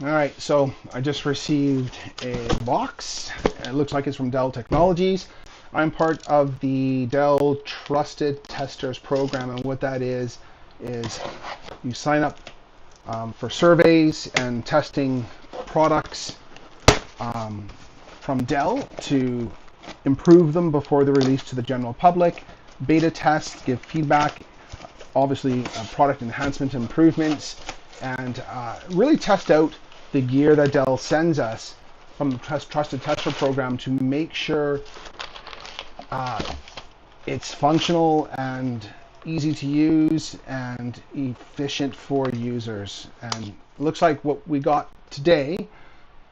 All right, so I just received a box. It looks like it's from Dell Technologies. I'm part of the Dell Trusted Testers program, and what that is you sign up for surveys and testing products from Dell to improve them before they're released to the general public, beta test, give feedback, obviously product enhancement improvements, and really test out the gear that Dell sends us from the Trusted Tester program to make sure it's functional and easy to use and efficient for users. And it looks like what we got today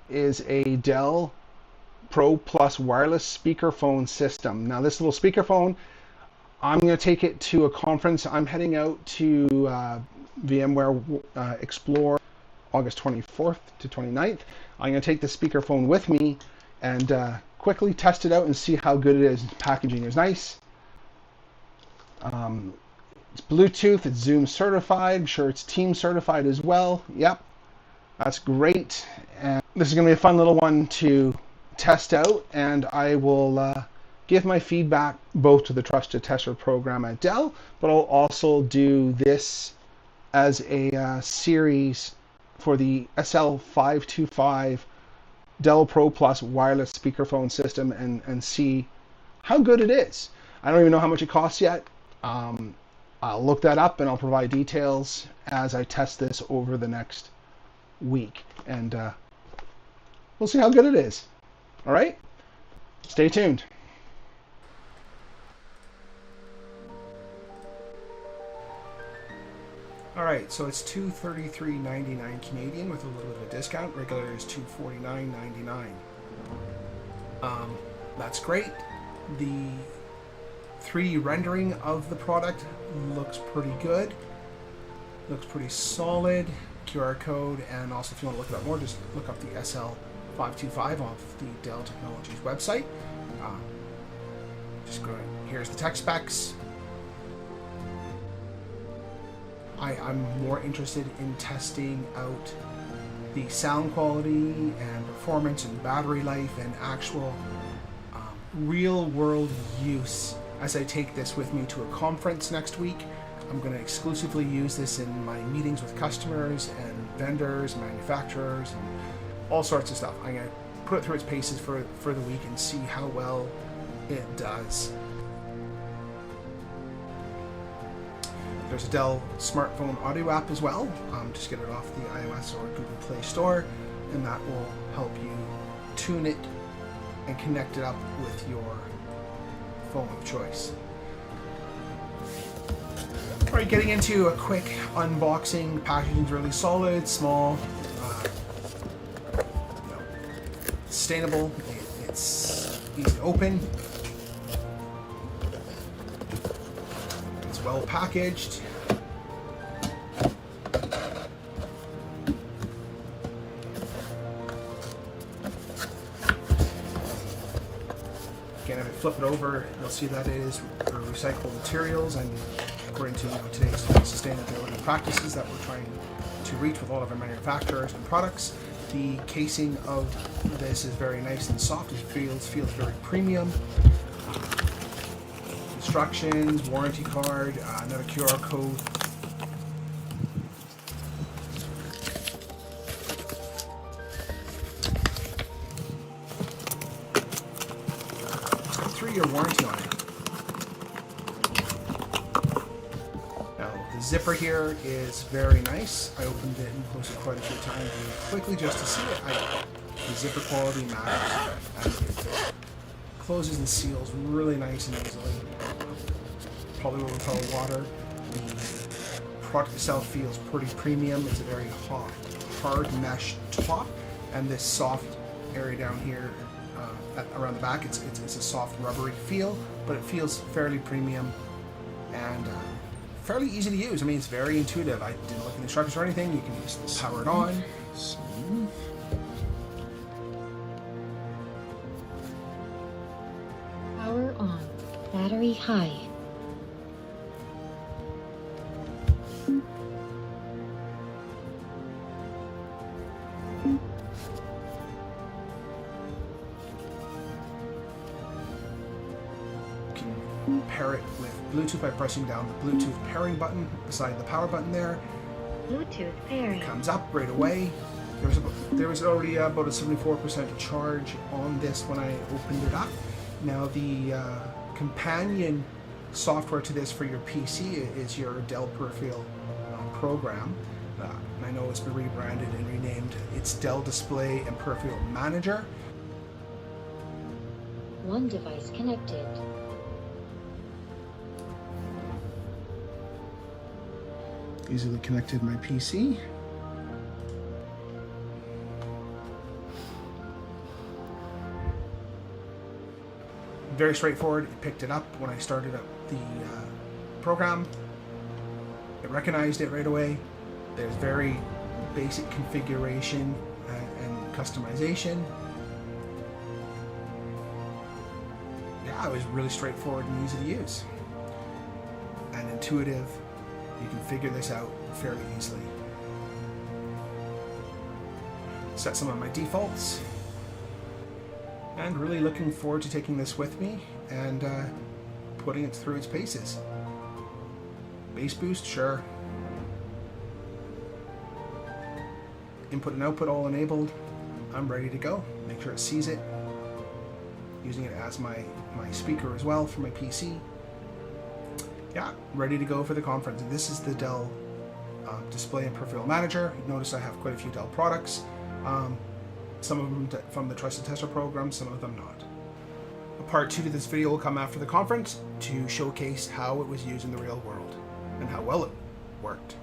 is a Dell Pro Plus wireless speakerphone system. Now this little speakerphone, I'm going to take it to a conference. I'm heading out to VMware Explore August 24th to 29th. I'm going to take the speakerphone with me and quickly test it out and see how good it is. Packaging is nice. It's Bluetooth, it's Zoom certified. I'm sure it's Team certified as well. Yep, that's great. And this is going to be a fun little one to test out, and I will give my feedback both to the Trusted Tester program at Dell, but I'll also do this as a series for the SL525 Dell Pro Plus wireless speakerphone system and see how good it is. I don't even know how much it costs yet. I'll look that up and I'll provide details as I test this over the next week. And we'll see how good it is. All right? Stay tuned. All right, so it's $233.99 Canadian with a little bit of a discount. Regular is $249.99. That's great. The 3D rendering of the product looks pretty good. Looks pretty solid. QR code, and also if you want to look it up more, just look up the SL525 off the Dell Technologies website. Here's the tech specs. I'm more interested in testing out the sound quality and performance and battery life and actual real world use as I take this with me to a conference next week. I'm going to exclusively use this in my meetings with customers and vendors, manufacturers, and all sorts of stuff. I'm going to put it through its paces for the week and see how well it does. There's a Dell smartphone audio app as well. Just get it off the iOS or Google Play Store, and that will help you tune it and connect it up with your phone of choice. All right, getting into a quick unboxing. Packaging's really solid, small, sustainable. It's easy to open. It's well packaged. Again, if I flip it over, you'll see that it is recyclable materials, and according to today's sustainability practices that we're trying to reach with all of our manufacturers and products, the casing of this is very nice and soft. It feels very premium. Instructions, warranty card, another QR code. It's got a 3-year warranty on it. Zipper here is very nice. I opened it and closed it quite a few times quickly just to see it. The zipper quality matters. It closes and seals really nice and easily. Probably will repel water. The product itself feels pretty premium. It's a very hard mesh top, and this soft area down here around the back, it's a soft rubbery feel, but it feels fairly premium and fairly easy to use. I mean, it's very intuitive. I didn't look at the instructions or anything. You can just power it on. Smooth. Power on. Battery high. pair it with Bluetooth by pressing down the Bluetooth pairing button beside the power button there. Bluetooth pairing. It comes up right away. There was already about a 74% charge on this when I opened it up. Now the companion software to this for your PC is your Dell Peripheral program. I know it's been rebranded and renamed. It's Dell Display and Peripheral Manager. One device connected. Easily connected to my PC. Very straightforward. It picked it up when I started up the program. It recognized it right away. There's very basic configuration and customization. Yeah, it was really straightforward and easy to use. And intuitive. You can figure this out fairly easily. Set some of my defaults. And really looking forward to taking this with me and putting it through its paces. Bass boost, sure. Input and output all enabled. I'm ready to go. Make sure it sees it. Using it as my speaker as well for my PC. Yeah, ready to go for the conference. And this is the Dell Display and Peripheral Manager. Notice I have quite a few Dell products. Some of them from the Trusted Tester program, some of them not. A part 2 to this video will come after the conference to showcase how it was used in the real world and how well it worked.